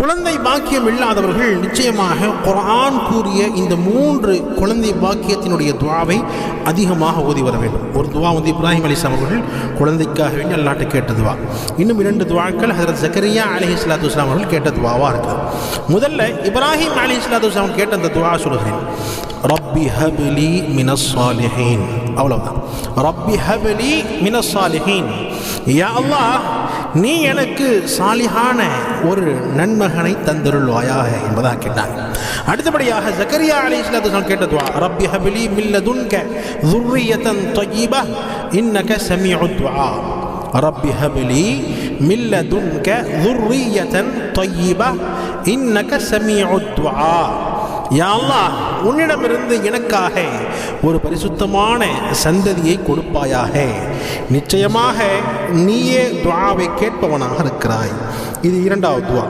குழந்தை பாக்கியம் இல்லாதவர்கள் நிச்சயமாக குர்ஆன் கூறிய இந்த 3 குழந்தை பாக்கியத்தினுடைய துஆவை அதிகமாக ஓதி வர வேண்டும். ஒரு துஆ இப்ராஹிம் அலைஹிஸ்ஸலாம் அவர்கள் குழந்தைக்காக வேண்டி அல்லாஹ்ட்ட கேட்ட துஆ. இன்னும் 2 துஆக்கள் ஹஜ்ரத் ஜக்கரியா அலைஹிஸ்ஸலாத்து வஸ்ஸலாம் அவர்கள் கேட்ட துஆவா இருக்குது. முதல்ல இப்ராஹிம் அலைஹிஸ்ஸலாத்து வஸ்ஸலாம் கேட்ட அந்த துஆ சொல்கிறேன். ரப்பி ஹப்லி மினஸ் சாலிஹீன். அவ்வளவுதான். ரப்பி ஹப்லி மினஸ் சாலிஹீன். யா அல்லாஹ், நீ எனக்கு சாலிஹான ஒரு நன்மகனை தந்தருள்வாயாக என்பதாக கேட்டாங்க. அடுத்தபடியாக ஜக்கரியா அலைஹிஸ்ஸலாத்து வஸ்ஸலாம் கேட்ட துஆ, ரப்பி ஹப்லி மின் லதுன்க ذُرِّيَّةً طَيِّبَةً إِنَّكَ سَمِيعُ الدُّعَاء. ரப்பி ஹப்லி மின் லதுன்க ذُرِّيَّةً طَيِّبَةً إِنَّكَ سَمِيعُ الدُّعَاء. யா அல்லாஹ், உன்னிடமிருந்து எனக்காக ஒரு பரிசுத்தமான சந்ததியை கொடுப்பாயாக. நிச்சயமாக நீயே துஆவை கேட்பவனாக இருக்கிறாய். இது 2வது துஆ.